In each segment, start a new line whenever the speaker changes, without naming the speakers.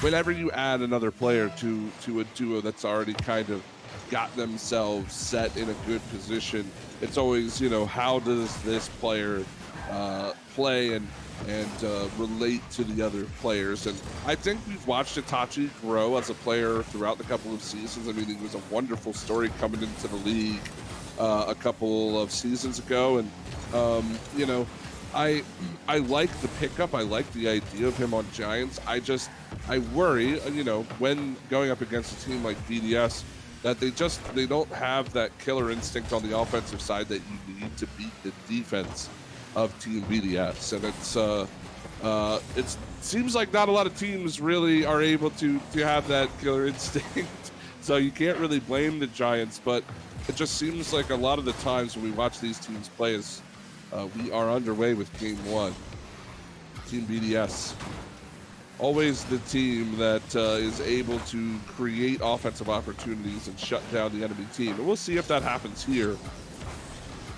whenever you add another player to a duo that's already kind of got themselves set in a good position, it's always, you know, how does this player play and relate to the other players. And I think we've watched Itachi grow as a player throughout the couple of seasons. I mean, he was a wonderful story coming into the league a couple of seasons ago, and you know, I like the pickup. I like the idea of him on Giants. I worry, you know, when going up against a team like BDS, that they don't have that killer instinct on the offensive side that you need to beat the defense of Team BDS. And it seems like not a lot of teams really are able to have that killer instinct. So you can't really blame the Giants, but it just seems like a lot of the times when we watch these teams play is we are underway with game one. Team BDS, always the team that is able to create offensive opportunities and shut down the enemy team. And we'll see if that happens here.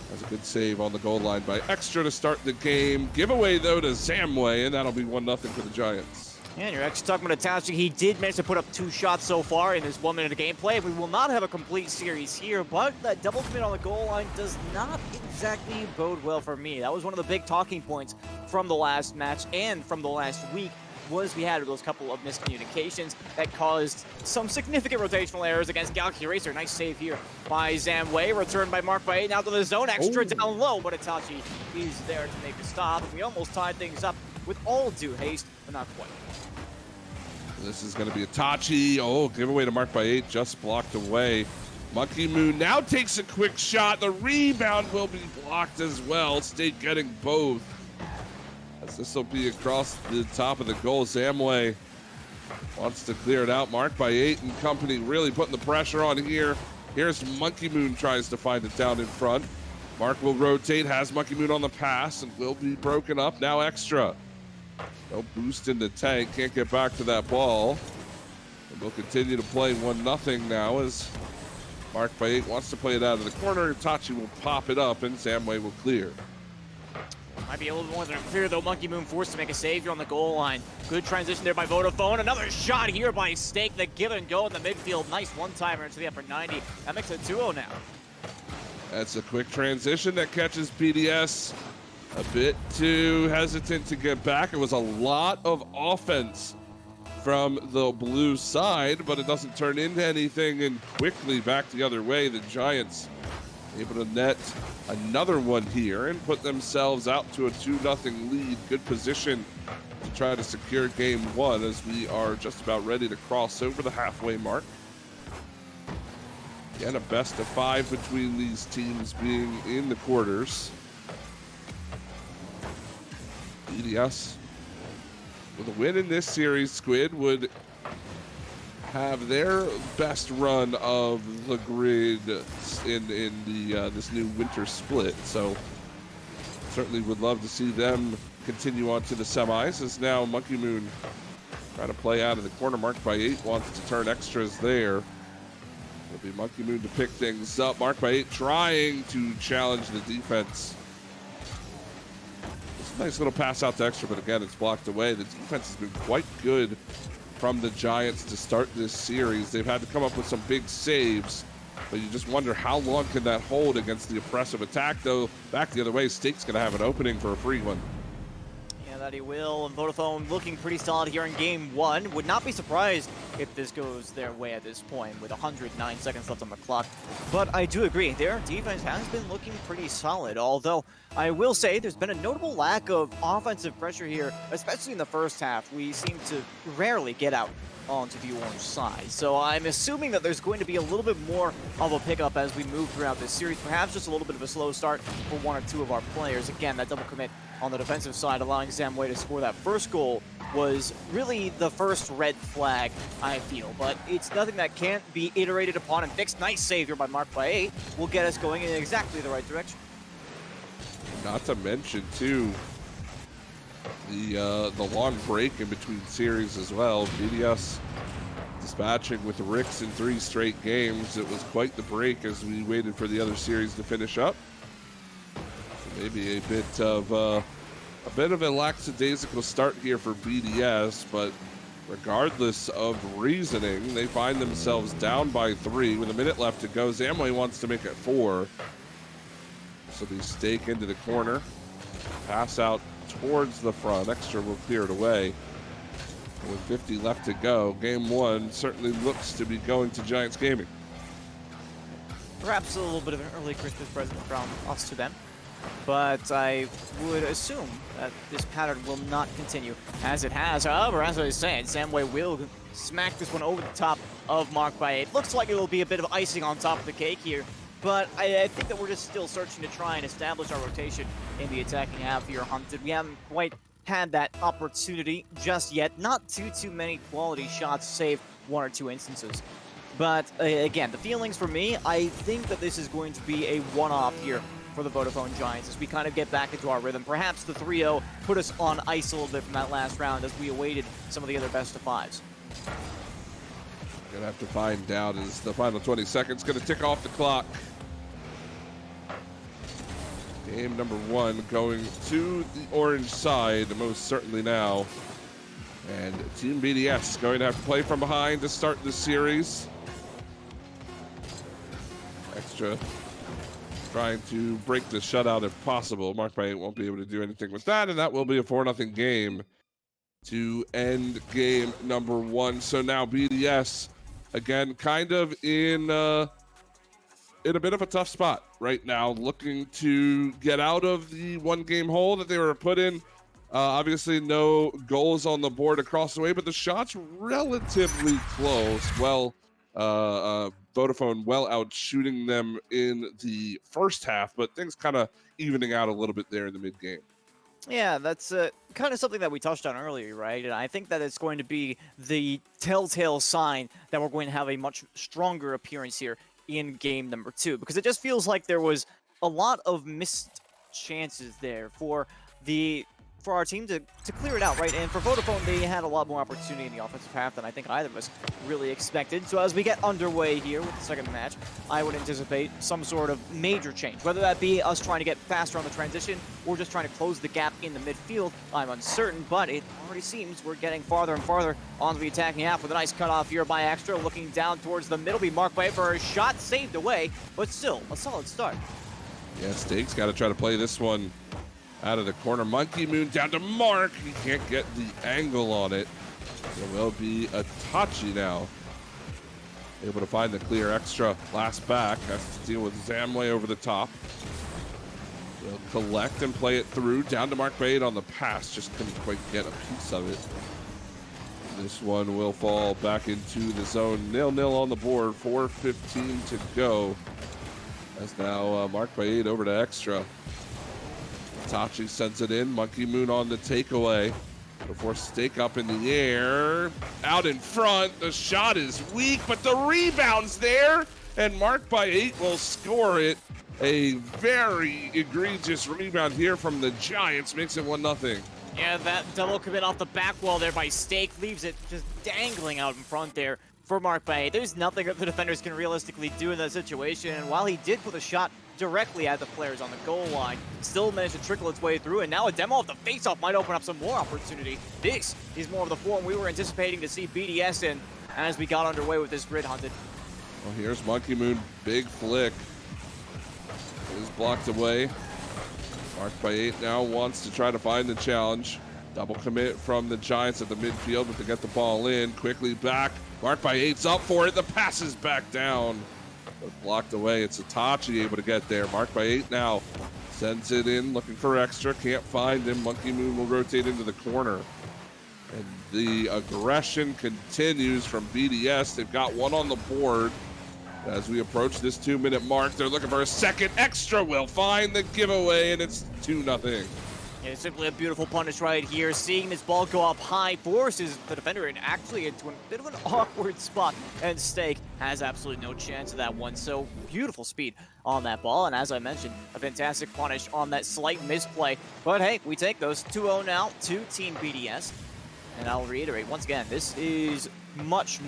That's a good save on the goal line by Extra to start the game. Giveaway, though, to Zamway, and that'll be 1-0 for the Giants.
Yeah, and you're actually talking about Itachi. He did manage to put up 2 shots so far in this 1 minute of gameplay. We will not have a complete series here, but that double commit on the goal line does not exactly bode well for me. That was one of the big talking points from the last match and from the last week, was we had those couple of miscommunications that caused some significant rotational errors against Galaxy Racer. Nice save here by Zamway, returned by Mark by 8, now to the zone, Extra down low, but Itachi is there to make the stop. And we almost tied things up with all due haste, but not quite.
This is going to be Itachi. Oh, giveaway to Mark by 8, just blocked away. Monkey Moon now takes a quick shot. The rebound will be blocked as well. State getting both. As this will be across the top of the goal. Zamway wants to clear it out. Mark by 8 and company really putting the pressure on here. Here's Monkey Moon, tries to find it down in front. Mark will rotate, has Monkey Moon on the pass, and will be broken up. Now Extra. No boost in the tank, can't get back to that ball. And we'll continue to play 1-0 now as Mark by 8 wants to play it out of the corner. Itachi will pop it up and Zamway will clear.
Might be a little more than clear though. Monkey Moon forced to make a save here on the goal line. Good transition there by Vodafone. Another shot here by Stake. The give and go in the midfield. Nice one-timer into the upper 90. That makes it 2-0 now.
That's a quick transition that catches BDS a bit too hesitant to get back. It was a lot of offense from the blue side, but it doesn't turn into anything, and quickly back the other way. The Giants able to net another one here and put themselves out to a 2-0 lead. Good position to try to secure game one as we are just about ready to cross over the halfway mark. Again, a best of 5 between these teams being in the quarters. BDS with a win in this series, Squid would have their best run of the grid in the this new winter split. So certainly would love to see them continue on to the semis, as now Monkey Moon trying to play out of the corner. Mark by 8 wants to turn Extras there. It'll be Monkey Moon to pick things up. Mark by 8 trying to challenge the defense. It's a nice little pass out to Extra, but again, it's blocked away. The defense has been quite good from the Giants to start this series. They've had to come up with some big saves, but you just wonder how long can that hold against the oppressive attack, though. Back the other way, Stake's going to have an opening for a free one.
Yeah, that he will. And Vodafone looking pretty solid here in game one. Would not be surprised if this goes their way at this point with 109 seconds left on the clock. But I do agree, their defense has been looking pretty solid, although I will say there's been a notable lack of offensive pressure here, especially in the first half. We seem to rarely get out onto the orange side. So I'm assuming that there's going to be a little bit more of a pickup as we move throughout this series. Perhaps just a little bit of a slow start for one or two of our players. Again, that double commit on the defensive side, allowing Zamway to score that first goal, was really the first red flag, I feel. But it's nothing that can't be iterated upon and fixed. Nice save here by Mark by 8 will get us going in exactly the right direction.
Not to mention, too, the long break in between series as well. BDS dispatching with the Ricks in 3 straight games. It was quite the break as we waited for the other series to finish up. So maybe a bit of a lackadaisical start here for BDS, but regardless of reasoning, they find themselves down by 3 with a minute left to go. Zamway wants to make it 4. So they stake into the corner, pass out towards the front. Extra will clear it away. With 50 left to go, game 1 certainly looks to be going to Giants Gaming.
Perhaps a little bit of an early Christmas present from us to them. But I would assume that this pattern will not continue as it has. However, as I was saying, Zamway will smack this one over the top of Mark by 8. Looks like it will be a bit of icing on top of the cake here, but I think that we're just still searching to try and establish our rotation in the attacking half here, Hunted. We haven't quite had that opportunity just yet. Not too many quality shots, save 1 or 2 instances. But again, the feelings for me, I think that this is going to be a one-off here for the Vodafone Giants as we kind of get back into our rhythm. Perhaps the 3-0 put us on ice a little bit from that last round as we awaited some of the other best of 5s.
Gonna have to find out as the final 20 seconds gonna tick off the clock. Game number 1 going to the orange side, most certainly now. And Team BDS going to have to play from behind to start the series. Extra trying to break the shutout if possible. Mark by 8 won't be able to do anything with that, and that will be a 4-0 game to end game number 1. So now BDS, again, kind of in a bit of a tough spot right now, looking to get out of the 1-game hole that they were put in. Obviously, no goals on the board across the way, but the shots relatively close. Well, Vodafone well out shooting them in the first half, but things kind of evening out a little bit there in the mid-game.
Yeah, that's kind of something that we touched on earlier, right? And I think that it's going to be the telltale sign that we're going to have a much stronger appearance here in game number 2, because it just feels like there was a lot of missed chances there for our team to clear it out, right? And for Vodafone, they had a lot more opportunity in the offensive half than I think either of us really expected. So as we get underway here with the second match, I would anticipate some sort of major change, whether that be us trying to get faster on the transition or just trying to close the gap in the midfield. I'm uncertain, but it already seems we're getting farther and farther onto the attacking half with a nice cutoff here by Extra, looking down towards the middle, be marked by for a shot saved away, but still a solid start.
Yeah, Stake's got to try to play this one out of the corner. Monkey Moon down to Mark. He can't get the angle on it. It will be a Tachi now. Able to find the clear. Extra last back. Has to deal with Zamway over the top. They'll collect and play it through. Down to Mark Bade on the pass. Just couldn't quite get a piece of it. This one will fall back into the zone. 0-0 on the board. 4:15 to go. As now Mark Bade over to Extra. Tachi sends it in. Monkey Moon on the takeaway before Stake up in the air. Out in front. The shot is weak, but the rebound's there. And Mark by 8 will score it. A very egregious rebound here from the Giants. Makes it 1-0.
Yeah, that double commit off the back wall there by Stake leaves it just dangling out in front there for Mark by 8. There's nothing that the defenders can realistically do in that situation. And while he did put a shot directly at the players on the goal line, still managed to trickle its way through, and now a demo of the faceoff might open up some more opportunity. This is more of the form we were anticipating to see BDS in as we got underway with this grid, Hunted.
Well, here's Monkey Moon, big flick. Is blocked away. Mark by 8 now wants to try to find the challenge. Double commit from the Giants at the midfield, but to get the ball in, quickly back. Mark by 8's up for it, the pass is back down. Blocked away. It's Itachi able to get there. Mark by 8 now sends it in, looking for Extra. Can't find him. Monkey Moon will rotate into the corner. And the aggression continues from BDS. They've got one on the board. As we approach this 2-minute mark, they're looking for a second. Extra will find the giveaway, and it's 2-0.
Yeah, simply a beautiful punish right here. Seeing this ball go up high forces the defender actually into a bit of an awkward spot, and Stake has absolutely no chance of that one. So beautiful speed on that ball, and as I mentioned, a fantastic punish on that slight misplay. But hey, we take those 2-0 now to Team BDS. And I'll reiterate once again, this is much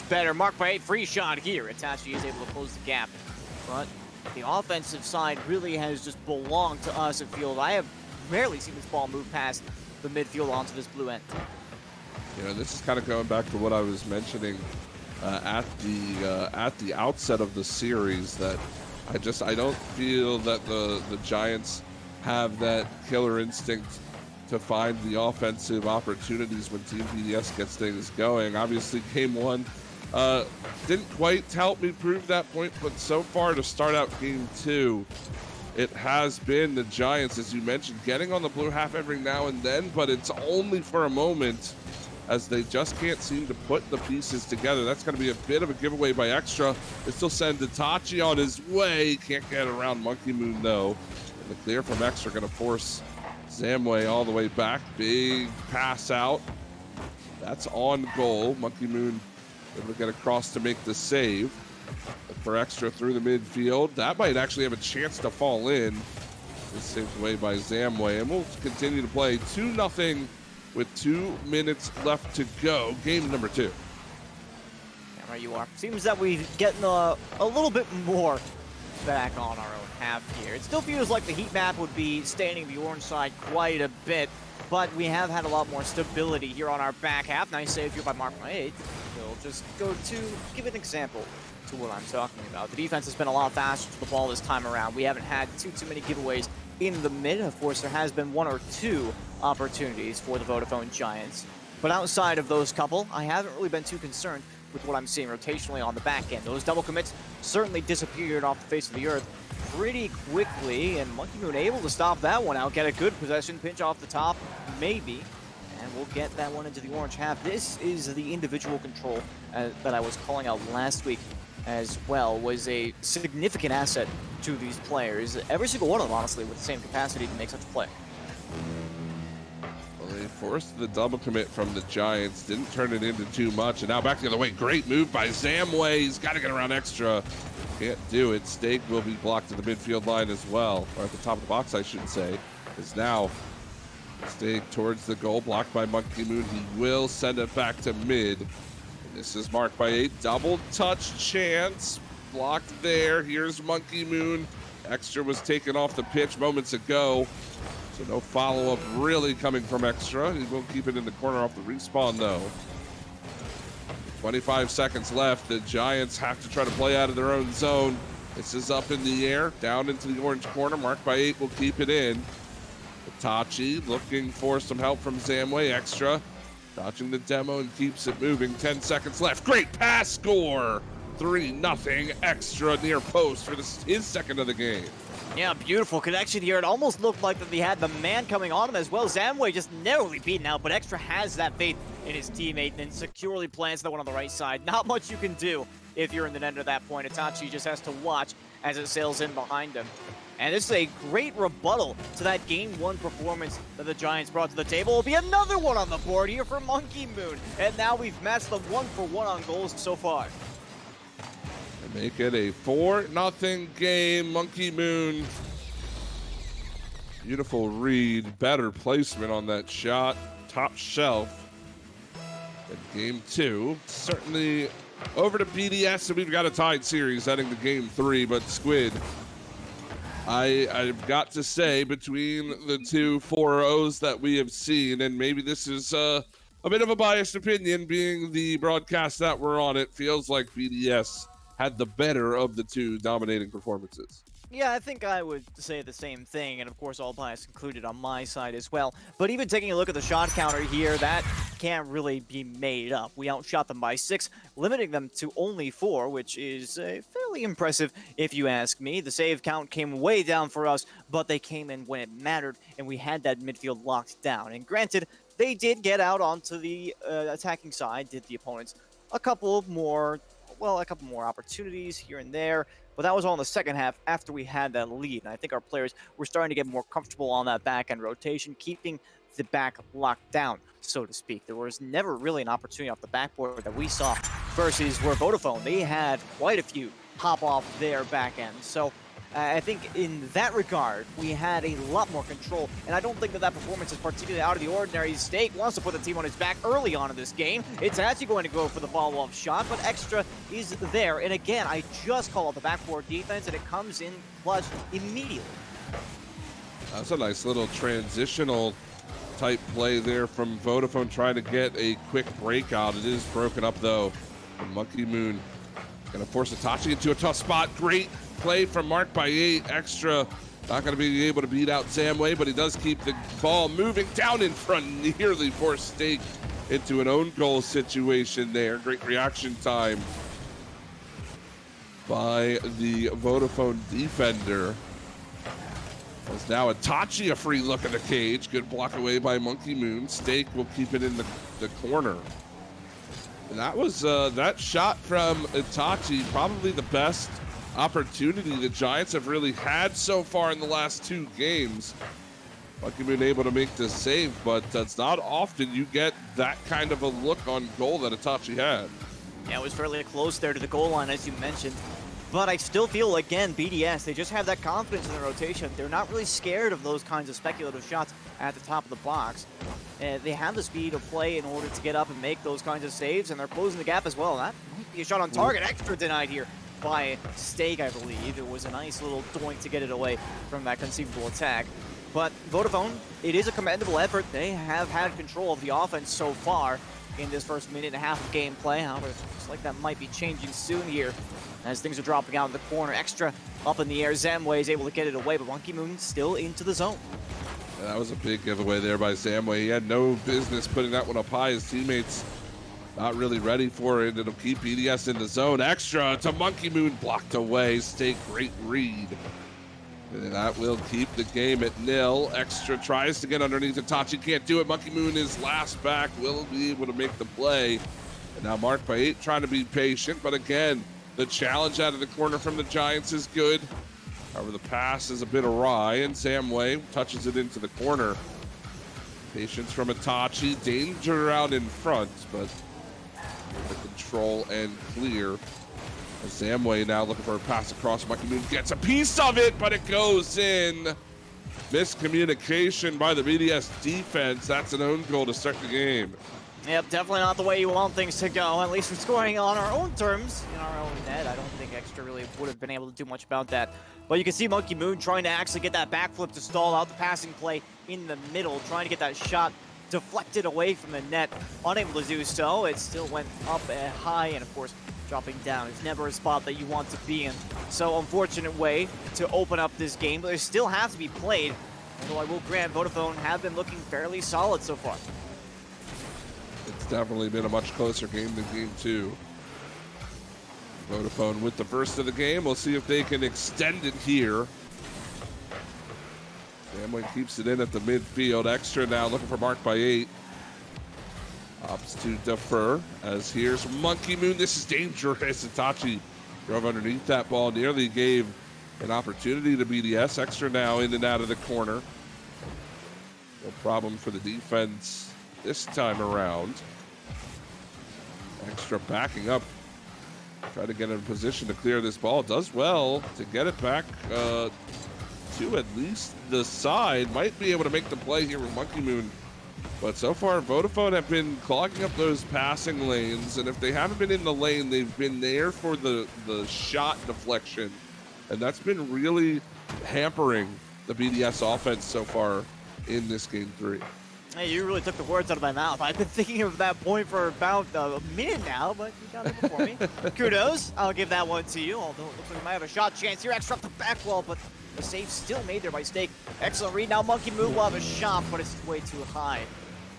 better. Mark by 8, free shot here. Itachi is able to close the gap, but the offensive side really has just belonged to us at field. I have rarely seen this ball move past the midfield onto this blue end.
You know, this is kind of going back to what I was mentioning at the outset of the series, that I don't feel that the Giants have that killer instinct to find the offensive opportunities when Team BDS gets things going. Obviously, game one didn't quite help me prove that point, but so far to start out game two, it has been the Giants, as you mentioned, getting on the blue half every now and then, but it's only for a moment, as they just can't seem to put the pieces together. That's going to be a bit of a giveaway by Extra. They still send Itachi on his way. Can't get around Monkey Moon, though. And the clear from Extra going to force Zamway all the way back. Big pass out. That's on goal. Monkey Moon able to get across to make the save. But for Extra through the midfield, that might actually have a chance to fall in. This saved away by Zamway. And we'll continue to play 2-0 with 2 minutes left to go. Game number 2.
Yeah, right you are. Seems that we've gotten a little bit more back on our own half here. It still feels like the heat map would be staining the orange side quite a bit, but we have had a lot more stability here on our back half. Nice save here by Mark 8. We'll just go to give an example to what I'm talking about. The defense has been a lot faster to the ball this time around. We haven't had too many giveaways in the mid. Of course, there has been 1 or 2 opportunities for the Vodafone Giants. But outside of those couple, I haven't really been too concerned with what I'm seeing rotationally on the back end. Those double commits certainly disappeared off the face of the earth pretty quickly, and Monkey Moon able to stop that one out, get a good possession, pinch off the top, maybe, and we'll get that one into the orange half. This is the individual control that I was calling out last week as well, was a significant asset to these players. Every single one of them, honestly, with the same capacity to make such a play.
They forced the double commit from the Giants, didn't turn it into too much, and now back the other way. Great move by Zamway. He's got to get around Extra. Can't do it. Stake will be blocked at the midfield line as well, or at the top of the box, I should say. Is now Stake towards the goal, blocked by Monkey Moon. He will send it back to mid. And this is marked by a double touch chance. Blocked there. Here's Monkey Moon. Extra was taken off the pitch moments ago. So no follow-up really coming from Extra. He will keep it in the corner off the respawn, though. 25 seconds left. The Giants have to try to play out of their own zone. This is up in the air, down into the orange corner. Marked by 8 will keep it in. Itachi looking for some help from Zamway. Extra dodging the demo and keeps it moving. 10 seconds left. Great pass, score! 3-0 Extra near post for his second of the game.
Yeah, beautiful connection here. It almost looked like that he had the man coming on him as well. Zamway just narrowly beaten out, but Extra has that faith in his teammate and securely plants that one on the right side. Not much you can do if you're in the net at that point. Itachi just has to watch as it sails in behind him. And this is a great rebuttal to that Game 1 performance that the Giants brought to the table. Will be another one on the board here for Monkey Moon. And now we've matched them 1-for-1 on goals so far.
Make it a 4-0 game. Monkey Moon. Beautiful read. Better placement on that shot. Top shelf. And game 2. Certainly over to BDS, and we've got a tied series heading to game 3. But Squid, I've got to say, between the two 4-0s that we have seen, and maybe this is a bit of a biased opinion, being the broadcast that we're on, it feels like BDS had the better of the two dominating performances.
Yeah, I think I would say the same thing, and of course all bias included on my side as well. But even taking a look at the shot counter here, that can't really be made up. We outshot them by 6, limiting them to only 4, which is fairly impressive if you ask me. The save count came way down for us, but they came in when it mattered, and we had that midfield locked down. And granted, they did get out onto the attacking side, did the opponents a couple more opportunities here and there, but that was all in the second half after we had that lead. And I think our players were starting to get more comfortable on that back end rotation, keeping the back locked down, so to speak. There was never really an opportunity off the backboard that we saw versus where Vodafone, they had quite a few hop off their back end. So I think in that regard, we had a lot more control, and I don't think that performance is particularly out of the ordinary. Stake wants to put the team on his back early on in this game. It's actually going to go for the follow-up shot, but Extra is there. And again, I just call it the backboard defense, and it comes in clutch immediately.
That's a nice little transitional type play there from Vodafone, trying to get a quick breakout. It is broken up though. And Monkey Moon gonna force Itachi into a tough spot. Great play from Mark by 8. Extra not gonna be able to beat out Zamway, but he does keep the ball moving down in front, nearly forced Stake into an own goal situation there. Great reaction time by the Vodafone defender. As now Itachi a free look at the cage. Good block away by Monkey Moon. Stake will keep it in the corner. And that was that shot from Itachi, probably the best opportunity the Giants have really had so far in the last 2 games. Monkey Moon able to make the save, but it's not often you get that kind of a look on goal that Itachi had.
Yeah, it was fairly close there to the goal line, as you mentioned. But I still feel, again, BDS, they just have that confidence in the rotation. They're not really scared of those kinds of speculative shots at the top of the box. They have the speed of play in order to get up and make those kinds of saves, and they're closing the gap as well. That might be a shot on target. Extra denied here by Stake, I believe. It was a nice little doink to get it away from that conceivable attack. But Vodafone, it is a commendable effort. They have had control of the offense so far in this first minute and a half of gameplay. However, it looks like that might be changing soon here as things are dropping out in the corner. Extra up in the air. Zamway is able to get it away, but Monkey Moon still into the zone.
Yeah, that was a big giveaway there by Zamway. He had no business putting that one up high. His teammates not really ready for it. It'll keep BDS in the zone. Extra to Monkey Moon, blocked away. Stay great read. And that will keep the game at 0. Extra tries to get underneath Itachi, can't do it. Monkey Moon is last back, will be able to make the play. And now Mark by 8 trying to be patient, but again, the challenge out of the corner from the Giants is good. However, the pass is a bit awry, and Zamway touches it into the corner. Patience from Itachi, danger out in front, but the control and clear. Zamway now looking for a pass across. Monkey Moon gets a piece of it, but it goes in. Miscommunication by the BDS defense. That's an own goal to start the game.
Yep, definitely not the way you want things to go. At least we're scoring on our own terms, in our own net. I don't think Extra really would have been able to do much about that. But you can see Monkey Moon trying to actually get that backflip to stall out the passing play in the middle, trying to get that shot deflected away from the net. Unable to do so. It still went up high, and of course, dropping down. It's never a spot that you want to be in. So unfortunate way to open up this game, but they still have to be played. Although I will grant Vodafone have been looking fairly solid so far.
It's definitely been a much closer game than game 2. Vodafone with the first of the game. We'll see if they can extend it here. Zamway keeps it in at the midfield. Extra now looking for Mark by 8. Opts to defer as here's Monkey Moon. This is dangerous. Itachi drove underneath that ball, nearly gave an opportunity to BDS. Extra now in and out of the corner. No problem for the defense this time around. Extra backing up. Try to get in a position to clear this ball. Does well to get it back to at least the side. Might be able to make the play here with Monkey Moon. But so far, Vodafone have been clogging up those passing lanes, and if they haven't been in the lane, they've been there for the shot deflection. And that's been really hampering the BDS offense so far in this game 3.
Hey, you really took the words out of my mouth. I've been thinking of that point for about a minute now, but you got it before me. Kudos. I'll give that one to you, although it looks like we might have a shot chance here. Extra up the back wall, but the save still made there by Stake. Excellent read. Now Monkey Moon will have a shot, but it's way too high.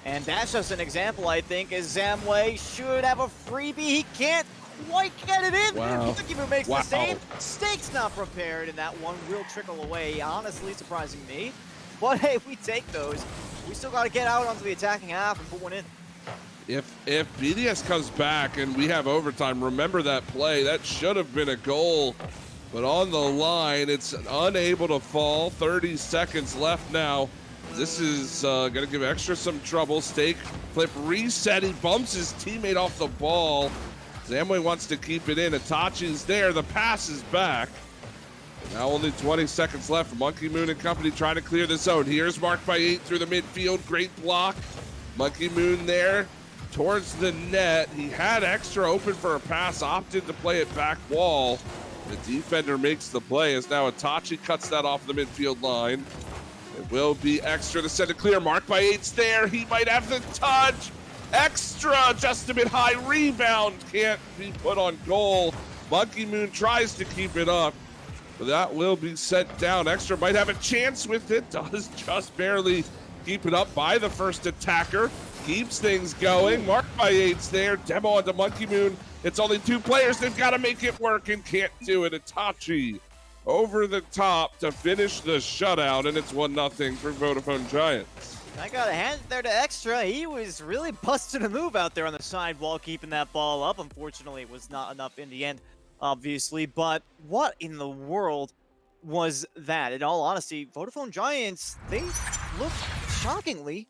And that's just an example, I think, as Zamway should have a freebie. He can't quite get it in.
Wow.
Monkey Moon makes the save. Stake's not prepared, and that one will trickle away, honestly surprising me. But hey, we take those. We still got to get out onto the attacking half and put one in.
If BDS comes back and we have overtime, remember that play. That should have been a goal. But on the line, it's unable to fall. 30 seconds left now. This is going to give Extra some trouble. Stake, flip, reset. He bumps his teammate off the ball. Zamway wants to keep it in. Itachi's there. The pass is back. Now only 20 seconds left. Monkey Moon and company trying to clear the zone. Here's Mark by 8 through the midfield. Great block. Monkey Moon there towards the net. He had Extra open for a pass, opted to play it back wall. The defender makes the play as now Itachi cuts that off the midfield line. They've will be Extra to set it clear. Marked by 8's there. He might have the touch. Extra just a bit high. Rebound can't be put on goal. Monkey Moon tries to keep it up, but that will be sent down. Extra might have a chance with it. Does just barely keep it up by the first attacker. Keeps things going. Marked by 8's there. Demo onto Monkey Moon. It's only 2 players. They've got to make it work and can't do it. Itachi over the top to finish the shutout, and it's 1-0 for Vodafone Giants.
I got to hand it there to Extra. He was really busting a move out there on the sidewall, keeping that ball up. Unfortunately, it was not enough in the end, obviously. But what in the world was that? In all honesty, Vodafone Giants, they looked shockingly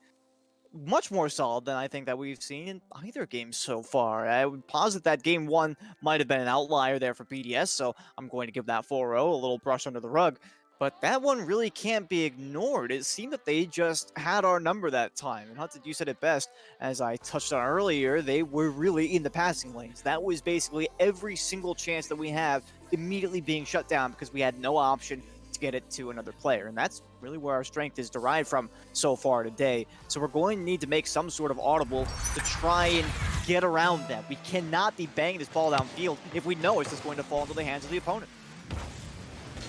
much more solid than I think that we've seen in either game so far. I would posit that game 1 might have been an outlier there for BDS, so I'm going to give that 4-0 a little brush under the rug. But that one really can't be ignored. It seemed that they just had our number that time. And Hunted, you said it best, as I touched on earlier, they were really in the passing lanes. That was basically every single chance that we have immediately being shut down because we had no option to get it to another player. And that's really where our strength is derived from so far today. So we're going to need to make some sort of audible to try and get around them. We cannot be banging this ball downfield if we know it's just going to fall into the hands of the opponent.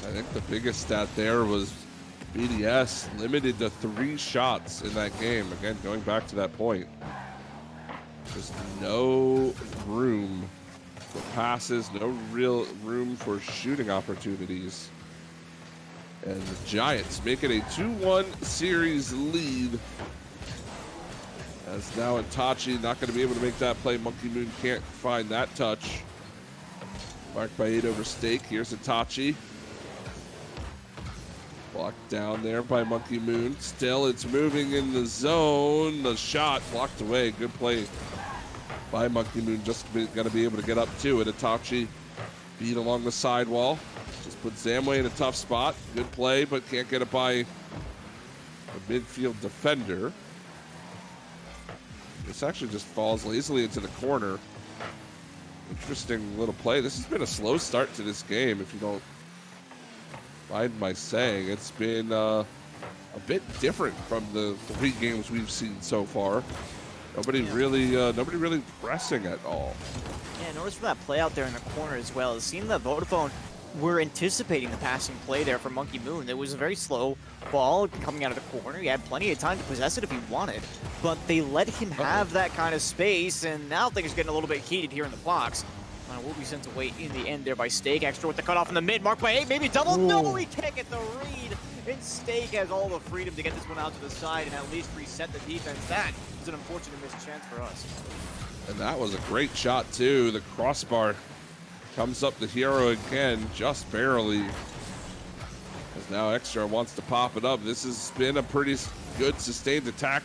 I think the biggest stat there was BDS limited to 3 shots in that game. Again, going back to that point. Just no room for passes, no real room for shooting opportunities. And the Giants make it a 2-1 series lead. As now Itachi not going to be able to make that play. Monkey Moon can't find that touch. Marked by 8 over Stake. Here's Itachi. Blocked down there by Monkey Moon. Still, it's moving in the zone. The shot blocked away. Good play by Monkey Moon. Just going to be able to get up to it. Itachi beat along the sidewall. Just put Zamway in a tough spot. Good play, but can't get it by a midfield defender. This actually just falls lazily into the corner. Interesting little play. This has been a slow start to this game, if you don't mind my saying. It's been a bit different from the 3 games we've seen so far. Nobody really pressing at all.
Yeah, notice from that play out there in the corner as well. It seemed that Vodafone were anticipating the passing play there for Monkey Moon. It was a very slow ball coming out of the corner. He had plenty of time to possess it if he wanted, but they let him have that kind of space, and now things are getting a little bit heated here in the box. Will be sent away in the end there by Stake. Extra with the cutoff in the mid, marked by 8, maybe double.
Ooh.
No, he can't get the read. And Stake has all the freedom to get this one out to the side and at least reset the defense. That is an unfortunate missed chance for us.
And that was a great shot too. The crossbar comes up the hero again, just barely. As now Extra wants to pop it up. This has been a pretty good sustained attack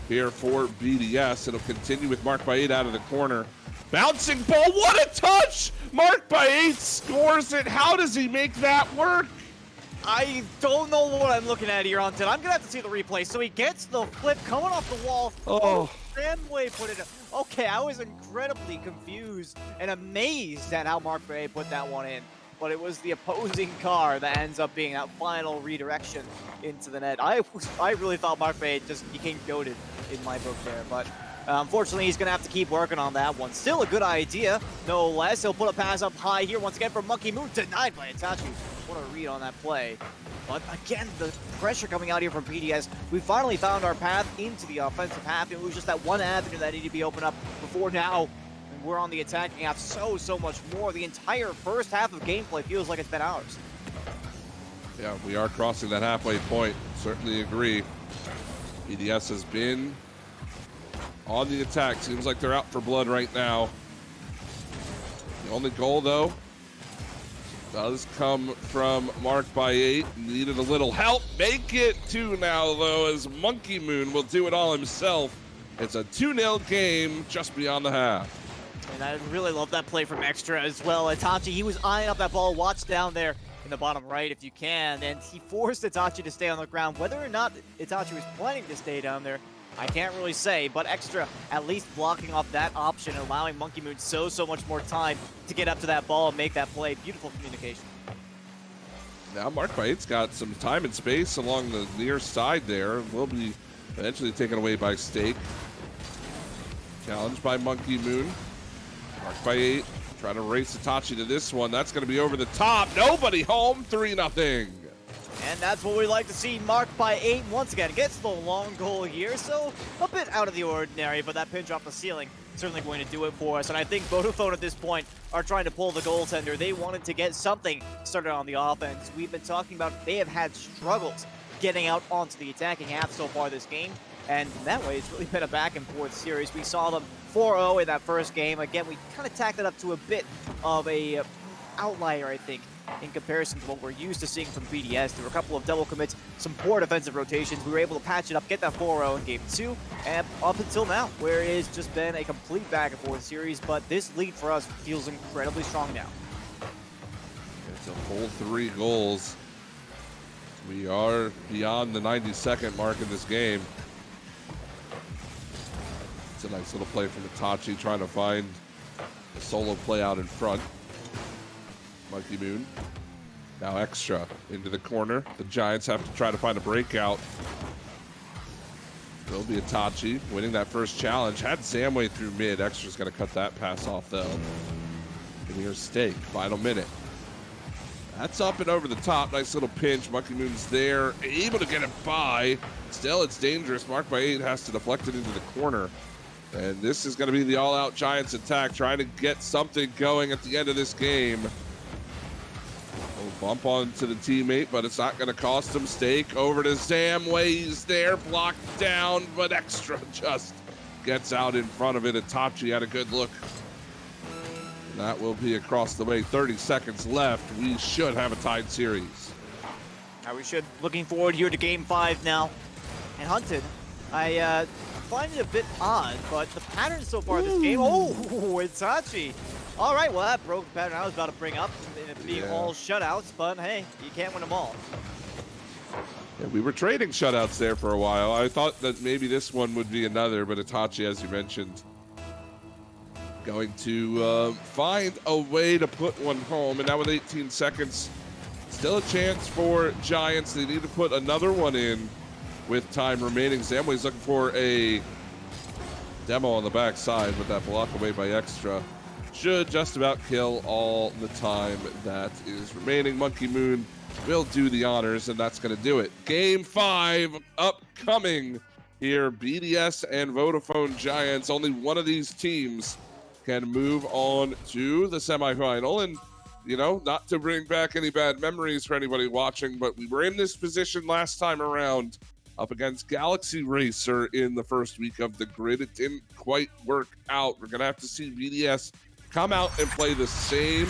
here for BDS. It'll continue with Marked by 8 out of the corner. Bouncing ball, what a touch! Marked by 8 scores it. How does he make that work?
I don't know what I'm looking at here, Hunted. I'm gonna have to see the replay. So he gets the flip coming off the wall.
Oh.
Samway put it in. Okay, I was incredibly confused and amazed at how Mark Bay put that one in. But it was the opposing car that ends up being that final redirection into the net. I really thought Mark Bay just became goated in my book there, but unfortunately, he's going to have to keep working on that one. Still a good idea, no less. He'll put a pass up high here once again for Monkey Moon. Denied by Itachi. What a read on that play. But again, the pressure coming out here from BDS. We finally found our path into the offensive half. It was just that one avenue that needed to be opened up before now. And we're on the attacking half so much more. The entire first half of gameplay feels like it's been ours.
Yeah, we are crossing that halfway point. Certainly agree. BDS has been on the attack. Seems like they're out for blood right now. The only goal, though, does come from Marked by 8. Needed a little help. Make it 2 now, though, as Monkey Moon will do it all himself. It's a 2-0 game just beyond the half.
And I really love that play from Extra as well. Itachi, he was eyeing up that ball. Watch down there in the bottom right if you can. And he forced Itachi to stay on the ground. Whether or not Itachi was planning to stay down there, I can't really say, but Extra at least blocking off that option and allowing Monkey Moon so much more time to get up to that ball and make that play. Beautiful communication.
Now Mark Bates got some time and space along the near side there. Will be eventually taken away by Stake. Challenged by Monkey Moon. Mark by 8. Trying to race Itachi to this one. That's going to be over the top. Nobody home. 3-0.
And that's what we like to see. Marked by 8 once again. Gets the long goal here, so a bit out of the ordinary, but that pinch off the ceiling certainly going to do it for us. And I think Vodafone at this point are trying to pull the goaltender. They wanted to get something started on the offense. We've been talking about they have had struggles getting out onto the attacking half so far this game. And in that way, it's really been a back and forth series. We saw them 4-0 in that first game. Again, we kind of tacked it up to a bit of a outlier, I think, in comparison to what we're used to seeing from BDS. There were a couple of double commits, some poor defensive rotations. We were able to patch it up, get that 4-0 in game 2, and up until now, where it has just been a complete back and forth series. But this lead for us feels incredibly strong now.
It's a full 3 goals. We are beyond the 90-second mark in this game. It's a nice little play from Itachi, trying to find a solo play out in front. Monkey Moon. Now Extra into the corner. The Giants have to try to find a breakout. Will be Itachi winning that first challenge. Had Zamway through mid. Extra's going to cut that pass off, though. And here's Stake. Final minute. That's up and over the top. Nice little pinch. Monkey Moon's there. Able to get it by. Still, it's dangerous. Marked by 8 has to deflect it into the corner. And this is going to be the all-out Giants attack, trying to get something going at the end of this game. Bump onto the teammate, but it's not going to cost him. Stake over to Zamway. He's there, blocked down, but Extra just gets out in front of it. Itachi had a good look. And that will be across the way. 30 seconds left. We should have a tied series.
We should. Looking forward here to game 5 now. And Hunted, I find it a bit odd, but the pattern so far this game, Itachi. All right, well, that broke the pattern I was about to bring up, being all shutouts, but hey, you can't win them all.
Yeah, we were trading shutouts there for a while. I thought that maybe this one would be another, but Itachi, as you mentioned, going to find a way to put one home. And now with 18 seconds, still a chance for Giants. They need to put another one in with time remaining. Zamway's looking for a demo on the backside, with that block away by Extra. Should just about kill all the time that is remaining. Monkey Moon will do the honors, and that's going to do it. Game 5 upcoming here. BDS and Vodafone Giants. Only one of these teams can move on to the semifinal. And, you know, not to bring back any bad memories for anybody watching, but we were in this position last time around up against Galaxy Racer in the first week of the grid. It didn't quite work out. We're going to have to see BDS come out and play the same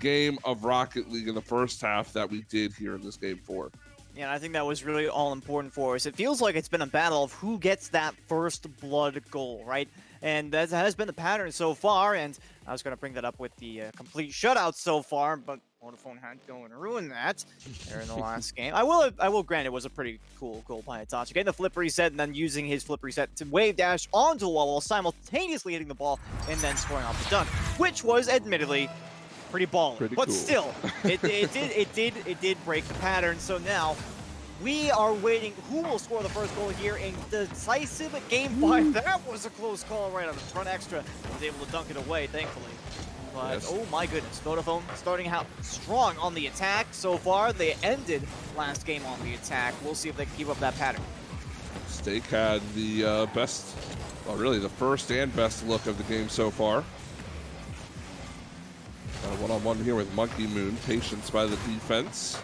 game of Rocket League in the first half that we did here in this game 4.
Yeah, and I think that was really all important for us. It feels like it's been a battle of who gets that first blood goal, right? And that has been the pattern so far, and I was going to bring that up with the complete shutout so far, but Vodafone had to go and ruin that there in the last game. I will grant it was a pretty cool goal by Itachi. Getting the flip reset and then using his flip reset to wave dash onto the wall while simultaneously hitting the ball and then scoring off the dunk, which was admittedly pretty baller. But cool. Still, it did break the pattern. So now we are waiting. Who will score the first goal here in decisive game 5? That was a close call right on the front. Extra was able to dunk it away, thankfully. But yes. Oh my goodness, Vodafone starting out strong on the attack so far. They ended last game on the attack. We'll see if they can keep up that pattern.
Stake had the best, well, really the first and best look of the game so far. Got a one-on-one here with Monkey Moon. Patience by the defense.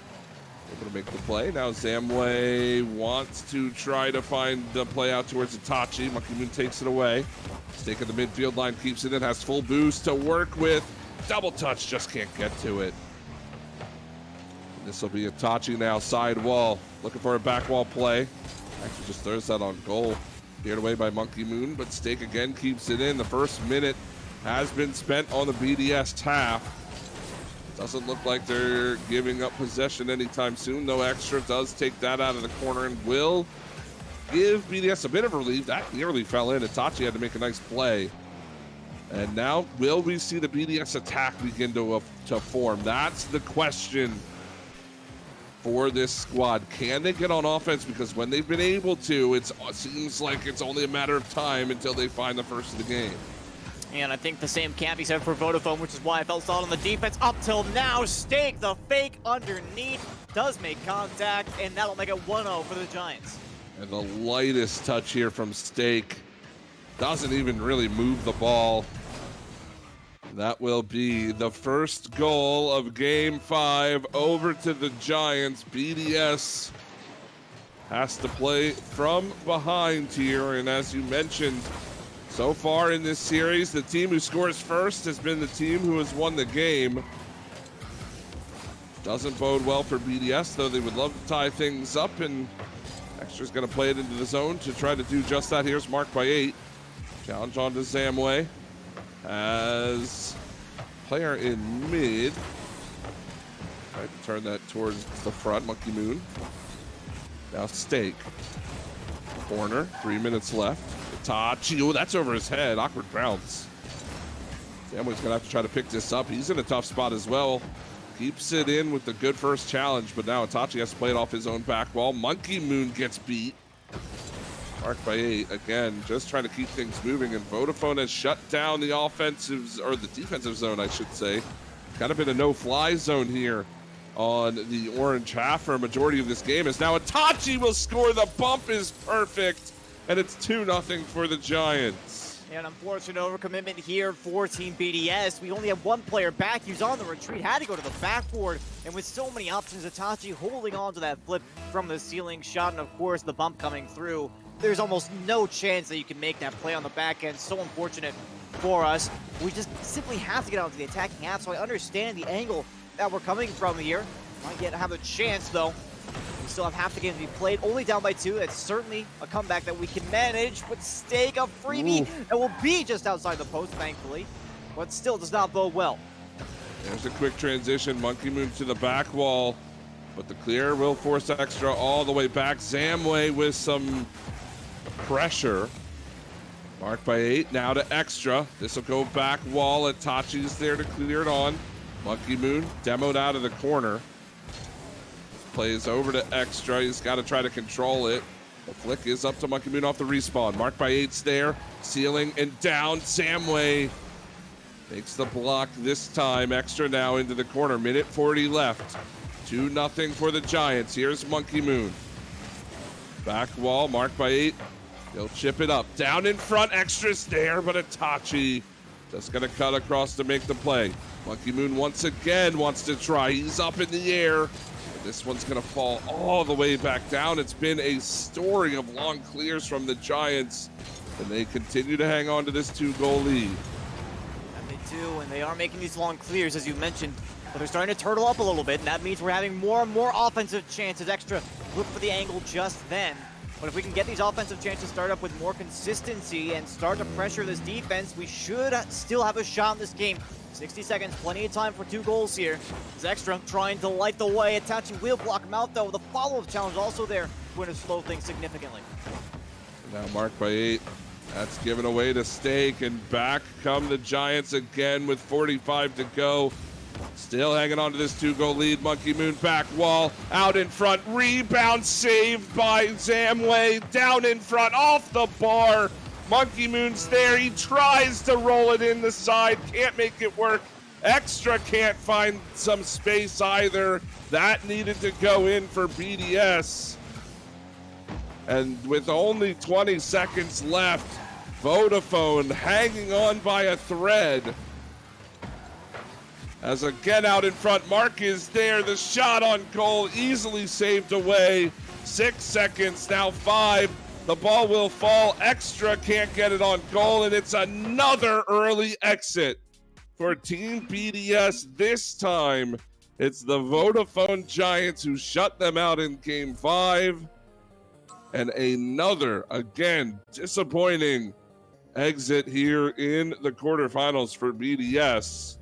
Able to make the play. Now Zamway wants to try to find the play out towards Itachi. Monkey Moon takes it away. Stake at the midfield line, keeps it in, has full boost to work with. Double touch, just can't get to it. This will be Itachi now, side wall. Looking for a back wall play. Actually just throws that on goal. Cleared away by Monkey Moon, but Stake again keeps it in. The first minute has been spent on the BDS half. Doesn't look like they're giving up possession anytime soon. No Extra does take that out of the corner and will give BDS a bit of relief. That nearly fell in. Itachi had to make a nice play. And now, will we see the BDS attack begin to form? That's the question. for this squad. Can they get on offense? Because when they've been able to, it seems like it's only a matter of time until they find the first of the game.
And I think the same can't be said for Vodafone, which is why I felt solid on the defense up till now. Stake, the fake underneath, does make contact, and that'll make it 1-0 for the Giants.
And the lightest touch here from Stake. Doesn't even really move the ball. That will be the first goal of Game 5 over to the Giants. BDS has to play from behind here, and as you mentioned, so far in this series, the team who scores first has been the team who has won the game. Doesn't bode well for BDS, though. They would love to tie things up, and Extra's going to play it into the zone to try to do just that. Here's marked by 8. Challenge on to Zamway. As player in mid. Try to turn that towards the front. Monkey Moon. Now Stake. Corner. 3 minutes left. Itachi. Oh, that's over his head. Awkward bounce. Zamway's going to have to try to pick this up. He's in a tough spot as well. Keeps it in with the good first challenge, but now Itachi has to play it off his own back wall. Monkey Moon gets beat. Marked by 8. Again, just trying to keep things moving, and Vodafone has shut down the offensive, or the defensive zone, I should say. Kind of been a no-fly zone here on the orange half for a majority of this game, as now Itachi will score. The bump is perfect, and it's 2-0 for the Giants.
An unfortunate overcommitment here for Team BDS. We only have one player back. He was on the retreat, had to go to the backboard, and with so many options, Itachi holding on to that flip from the ceiling shot, and of course the bump coming through. There's almost no chance that you can make that play on the back end. So unfortunate for us. We just simply have to get out to the attacking half, so I understand the angle that we're coming from here. Might yet have a chance, though. We still have half the game to be played, only down by 2. That's certainly a comeback that we can manage, but Stake, a freebie that will be just outside the post, thankfully, but still does not bode well.
There's a quick transition. Monkey Moon to the back wall, but the clear will force Extra all the way back. Zamway with some pressure. Marked by 8. Now to Extra. This will go back wall. Itachi's there to clear it on. Monkey Moon demoed out of the corner. Plays over to Extra. He's got to try to control it. The flick is up to Monkey Moon off the respawn. Marked by 8's there. Ceiling and down. Zamway makes the block this time. Extra now into the corner. Minute 40 left. 2-0 for the Giants. Here's Monkey Moon. Back wall. Marked by 8. He'll chip it up. Down in front. Extra's there, but Itachi just going to cut across to make the play. Monkey Moon once again wants to try. He's up in the air. This one's going to fall all the way back down. It's been a story of long clears from the Giants, and they continue to hang on to this 2-goal lead.
And they do, and they are making these long clears, as you mentioned, but they're starting to turtle up a little bit, and that means we're having more and more offensive chances. Extra look for the angle just then. But if we can get these offensive chances start up with more consistency and start to pressure this defense, we should still have a shot in this game. 60 seconds, plenty of time for 2 goals here. It's Extra trying to light the way. Itachi will block him out, though. The follow-up challenge also there, going to slow things significantly.
Now marked by 8. That's given away to Stake, and back come the Giants again with 45 to go. Still hanging on to this 2-goal lead. Monkey Moon back wall, out in front, rebound saved by Zamway, down in front, off the bar. Monkey Moon's there, he tries to roll it in the side, can't make it work. Extra can't find some space either. That needed to go in for BDS. And with only 20 seconds left, Vodafone hanging on by a thread. As again out in front, Mark is there. The shot on goal easily saved away. 6 seconds, now 5. The ball will fall. Extra can't get it on goal, and it's another early exit for Team BDS. This time, it's the Vodafone Giants who shut them out in Game 5. And another, again, disappointing exit here in the quarterfinals for BDS.